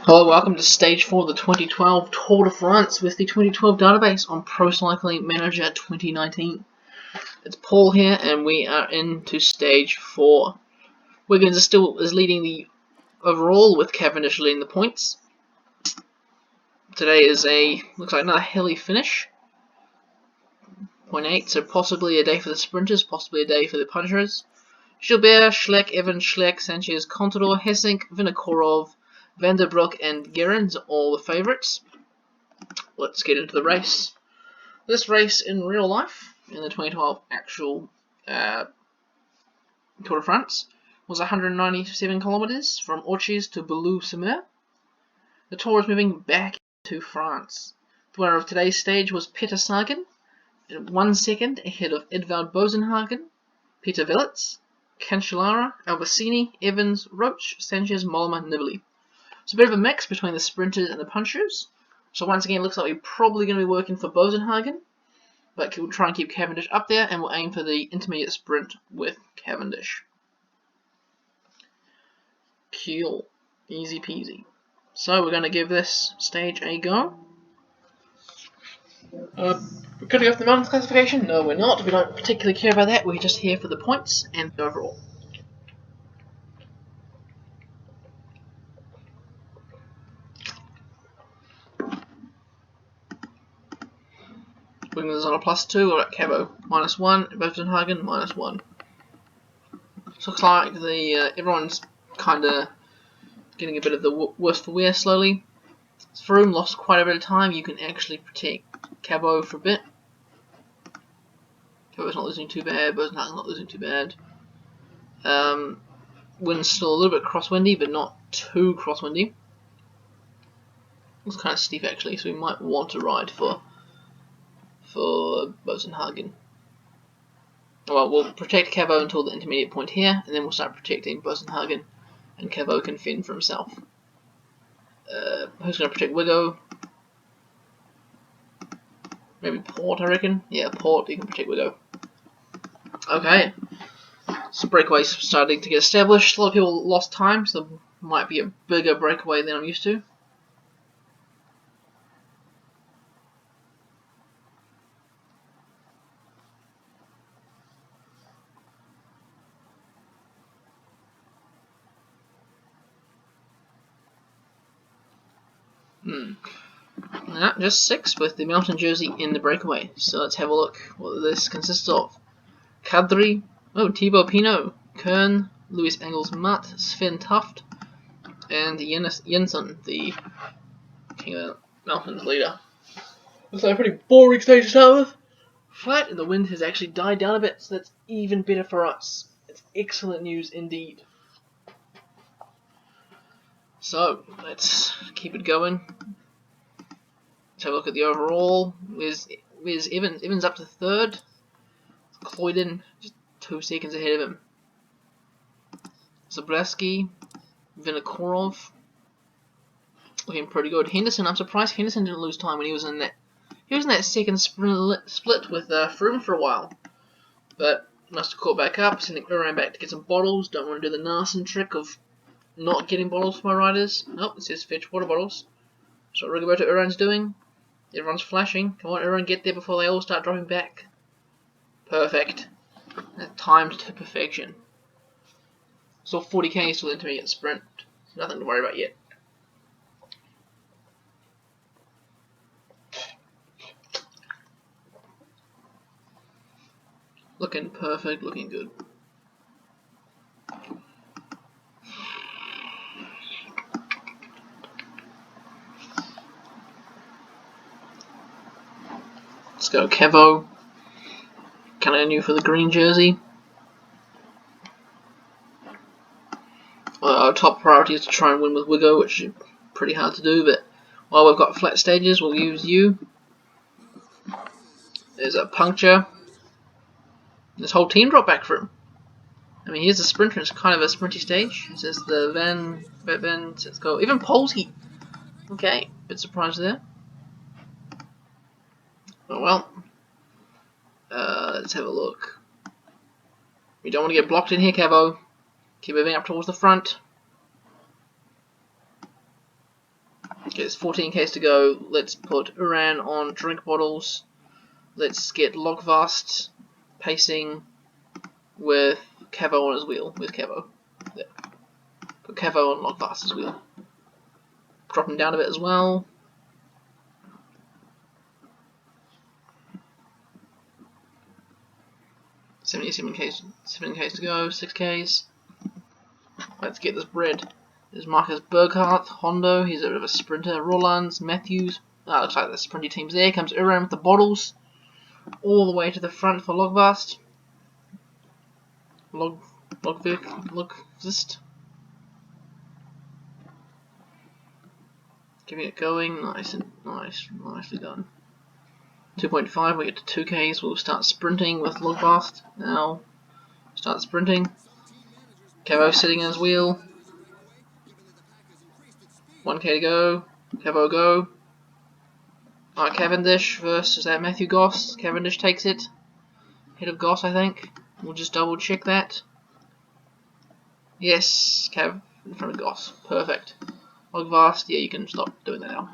Hello, welcome to Stage 4 of the 2012 Tour de France with the 2012 database on Pro Cycling Manager 2019. It's Paul here, and we are into Stage 4. Wiggins is leading the overall, with Cavendish leading the points. Today is looks like another hilly finish. 0.8, so possibly a day for the sprinters, possibly a day for the punchers. Gilbert, Schleck, Evans, Schleck, Sanchez, Contador, Hessink, Vinokourov, Vanderbroek and Gerrans are all the favourites. Let's get into the race. This race in real life, in the 2012 actual Tour de France, was 197 kilometres from Orchies to Boulogne-sur-Mer. The Tour is moving back to France. The winner of today's stage was Peter Sagan, 1 second ahead of Edvald Boasson-Hagen, Peter Velits, Cancellara, Albacini, Evans, Roche, Sanchez, Mollema, Nibali. It's a bit of a mix between the sprinters and the punchers. So once again, it looks like we're probably going to be working for Boasson-Hagen, but we'll try and keep Cavendish up there, and we'll aim for the intermediate sprint with Cavendish. Cool. Easy peasy. So we're going to give this stage a go. We're going to go for the mountains classification? No, we're not. We don't particularly care about that. We're just here for the points and the overall. Wiggins is on a +2, we're at Cabo -1, Boasson-Hagen -1. So looks like everyone's kind of getting a bit of the worse for wear slowly. Froome lost quite a bit of time. You can actually protect Cabo for a bit. Cabo's not losing too bad, Boasson-Hagen's not losing too bad. Wind's still a little bit crosswindy, but not too crosswindy. It's kind of steep actually, so we might want to ride for Boasson-Hagen. Well, we'll protect Cabo until the intermediate point here, and then we'll start protecting Boasson-Hagen, and Cabo can fend for himself. Who's going to protect Wiggo? Maybe Port, I reckon. Yeah, Port, you can protect Wiggo. Okay. So breakaway's starting to get established. A lot of people lost time, so there might be a bigger breakaway than I'm used to. Just 6 with the mountain jersey in the breakaway. So let's have a look what this consists of. Kadri, Thibaut Pinot, Kern, Luis Engels Matt, Sven Tuft, and Jensen, the King of the Mountains leader. Looks like a pretty boring stage to start with. Flat, and the wind has actually died down a bit, so that's even better for us. It's excellent news indeed. So, let's keep it going. Let's have a look at the overall. Where's Evans? Evans up to 3rd. Kloiden just 2 seconds ahead of him. Zabreski, Vinokourov, looking pretty good. Henderson, I'm surprised Henderson didn't lose time when he was in that. He was in that second split with Froome for a while, but must have caught back up. Sending Uran back to get some bottles. Don't want to do the Narsen trick of not getting bottles for my riders. Nope, it says fetch water bottles. That's what Rigoberto Uran's doing. Everyone's flashing. Come on, Uran, get there before they all start dropping back. Perfect. That timed to perfection. Still 40k till the intermediate sprint. Nothing to worry about yet. Looking perfect, looking good. Let's go Kevo. Kind of new for the green jersey. Our top priority is to try and win with Wiggo, which is pretty hard to do, but while we've got flat stages, we'll use you. There's a puncture. This whole team dropped back for him. I mean, here's the sprinter. It's kind of a sprinty stage. It says the Van. Let's go. Even Polsky. Okay, bit surprised there. Oh well. Let's have a look. We don't want to get blocked in here, Cabo. Keep moving up towards the front. Okay, there's 14Ks to go. Let's put Uran on drink bottles. Let's get Logvast pacing with Cavo on his wheel. With Cavo. There. Put Cavo on Logvast's wheel. Drop him down a bit as well. Seven Ks to go. 6Ks. Let's get this bread. There's Marcus Burkhardt, Hondo. He's a bit of a sprinter. Rollins, Matthews. Looks like the sprinty team's there. Comes Uran with the bottles. All the way to the front for Logvast. Logvist. Giving it going. Nicely done. 2.5, we get to 2Ks. We'll start sprinting with Logvast. Now, start sprinting. Cavo sitting on his wheel. 1K to go. Cavo go. Alright, Cavendish versus that Matthew Goss. Cavendish takes it. Head of Goss, I think. We'll just double check that. Yes, Cav in front of Goss. Perfect. Logvast, yeah, you can stop doing that now.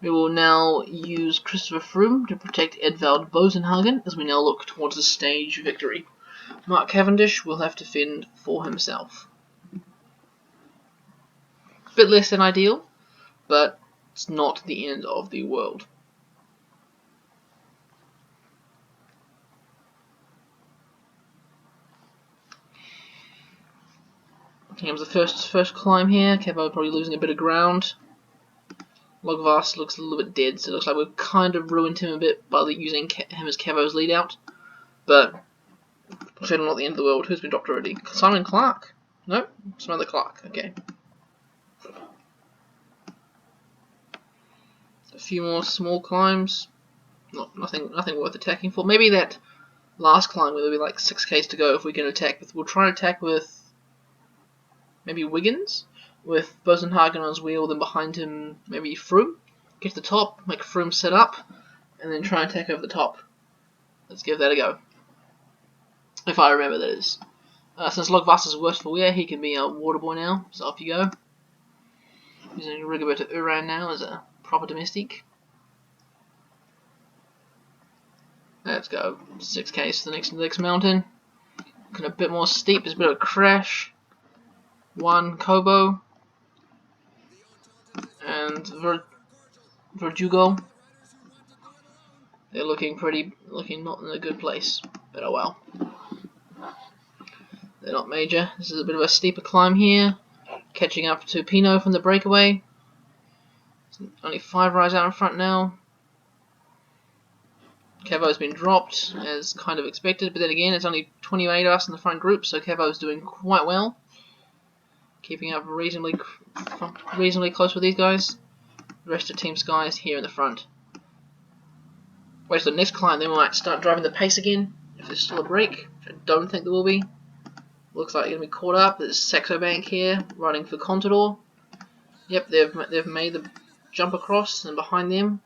We will now use Christopher Froome to protect Edvald Bosenhagen as we now look towards the stage victory. Mark Cavendish will have to fend for himself. A bit less than ideal, but it's not the end of the world. Here comes the first climb here. Cavo probably losing a bit of ground. Logvast looks a little bit dead, so it looks like we've kind of ruined him a bit by using him as Cavo's lead out. But certainly not the end of the world. Who's been dropped already? Simon Clark? No? Some other Clark. Okay. A few more small climbs. Nothing worth attacking for. Maybe that last climb where there'll be like 6Ks to go if we can attack. We'll try and attack with maybe Wiggins, with Bosenhagen on his wheel, then behind him maybe Froome. Get to the top, make Froome set up, and then try and attack over the top. Let's give that a go. If I remember, that is. Since Logvast is worse for wear, he can be a water boy now, so off you go. Using Rigoberto Uran now as a proper domestique. Let's go. 6Ks to the next mountain. Looking a bit more steep, there's a bit of a crash. One Kobo and Verdugo. They're looking not in a good place, but oh well. They're not major. This is a bit of a steeper climb here. Catching up to Pinot from the breakaway. Only 5 rides out in front now. Cavo's been dropped as kind of expected, but then again it's only 28 of us in the front group, so Cavo's doing quite well. Keeping up reasonably close with these guys. The rest of Team Sky is here in the front. Wait till the next climb, then we might start driving the pace again. If there's still a break, which I don't think there will be. Looks like you're going to be caught up. There's Saxo Bank here, riding for Contador. Yep, they've made the jump across, and behind them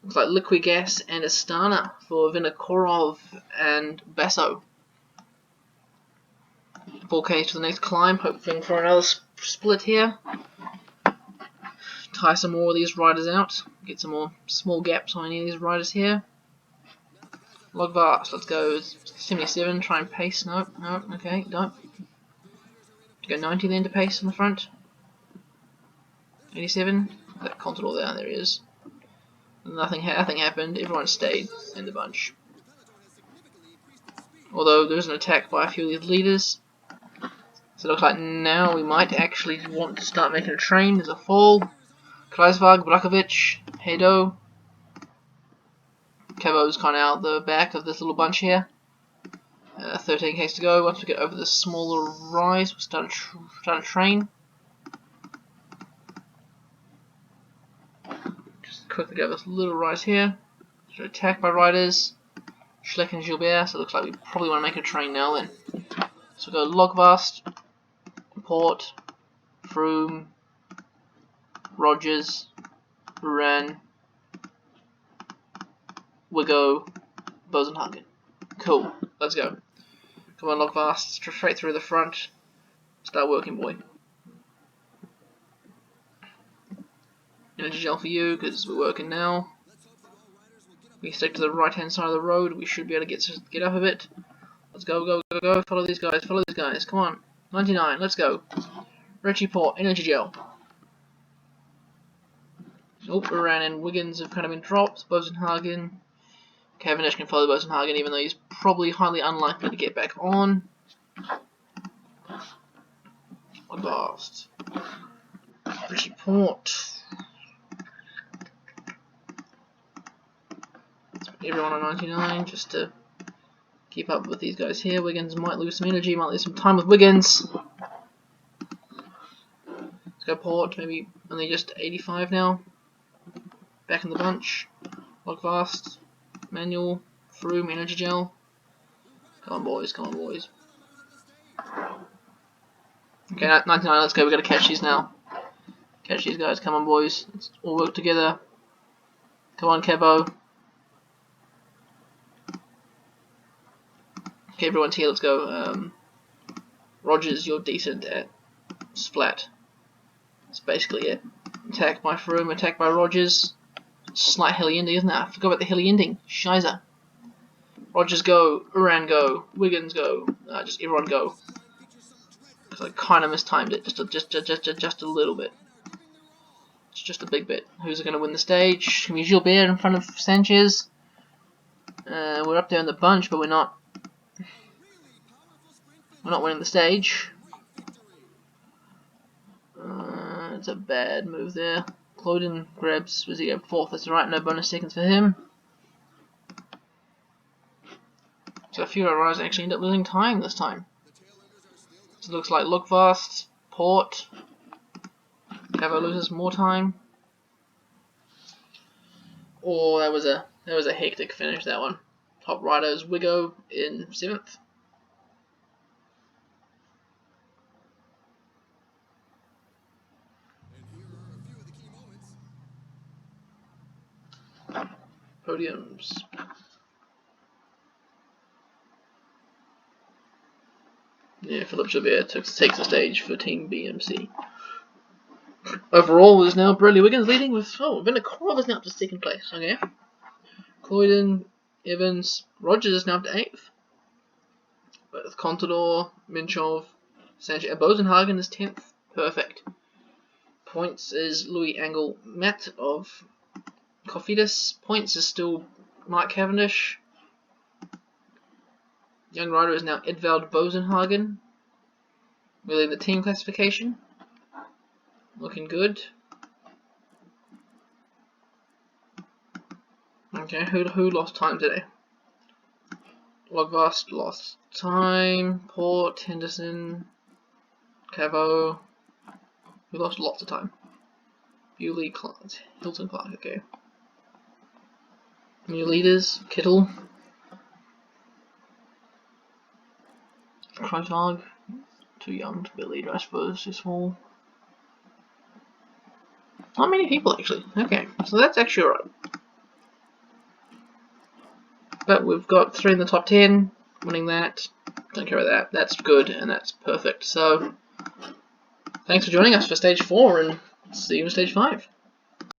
looks like Liquigas and Astana for Vinokurov and Basso. 4K to the next climb, hoping for another split here. Tie some more of these riders out. Get some more small gaps on any of these riders here. Logvast, let's go 77, try and pace. No, okay, don't. Go 90 then to pace on the front. 87, that Contador there he is. Nothing happened, everyone stayed in the bunch. Although there's an attack by a few of these leaders. So it looks like now we might actually want to start making a train. There's a fall. Kreisvag, Brakovic, Hedo. Cavo's kind of out the back of this little bunch here. 13Ks to go. Once we get over the smaller rise, we'll start a train. Just quickly go this little rise here. Attacked by riders. Schleck and Gilbert. So it looks like we probably want to make a train now then. So we'll go Logvast, Port, Froome, Rogers, Uran, Wiggo, Bosenhagen. Cool, let's go. Come on, Logvast, straight through the front. Start working, boy. Energy gel for you, because we're working now. We stick to the right hand side of the road, we should be able to get up a bit. Let's go, go, go, go, follow these guys, come on. 99, let's go. Richie Port, energy gel. Oh, Uran and Wiggins have kind of been dropped. Bosenhagen. Cavendish can follow Bosenhagen, even though he's probably highly unlikely to get back on. Last. Richie Port. Let's put everyone on 99 just to keep up with these guys here. Wiggins might lose some energy, might lose some time with Wiggins. Let's go Port, maybe only just 85 now. Back in the bunch. Logvast. Manual. Froome, energy gel. Come on boys, come on boys. Okay, 99, let's go, we gotta catch these now. Catch these guys, come on boys. Let's all work together. Come on, Kevo. Okay, everyone's here, let's go. Rogers, you're decent at splat. That's basically it. Attack by Froome, attack by Rogers. Slight hilly ending, isn't it? I forgot about the hilly ending. Shiza. Rogers go, Uran go, Wiggins go, just everyone go. Because I kind of mistimed it, just a little bit. It's just a big bit. Who's going to win the stage? Can we Gilbert in front of Sanchez? We're up there in the bunch, but we're not winning the stage. It's a bad move there. Cloden grabs, was he go fourth? That's right, no bonus seconds for him. So a few riders actually end up losing time this time. So it looks like Lookfast, Port, Cavo loses more time. Oh, that was a hectic finish, that one. Top riders Wiggo in 7th. Podiums. Yeah, Philippe Gilbert takes the stage for Team BMC. Overall, is now Bradley Wiggins leading with Vinokurov is now up to 2nd place. Okay, Cloyden, Evans, Rogers is now up to 8th. But with Contador, Minchov, Sanchez, and Bosenhagen is 10th. Perfect. Points is Louis Angle Matt of Cofidis. Points is still Mark Cavendish. Young rider is now Edvald Bosenhagen. We're in the team classification. Looking good. Okay, who lost time today? Logvast lost time. Port, Henderson, Cavo. We lost lots of time. Bewley, Clark, Hilton, Clark. Okay. New leaders: Kittle, Kreuzog. Too young to be a leader, I suppose. Too small. Not many people actually. Okay, so that's actually alright. But we've got 3 in the top 10. Winning that. Don't care about that. That's good and that's perfect. So, thanks for joining us for stage 4 and see you in stage 5.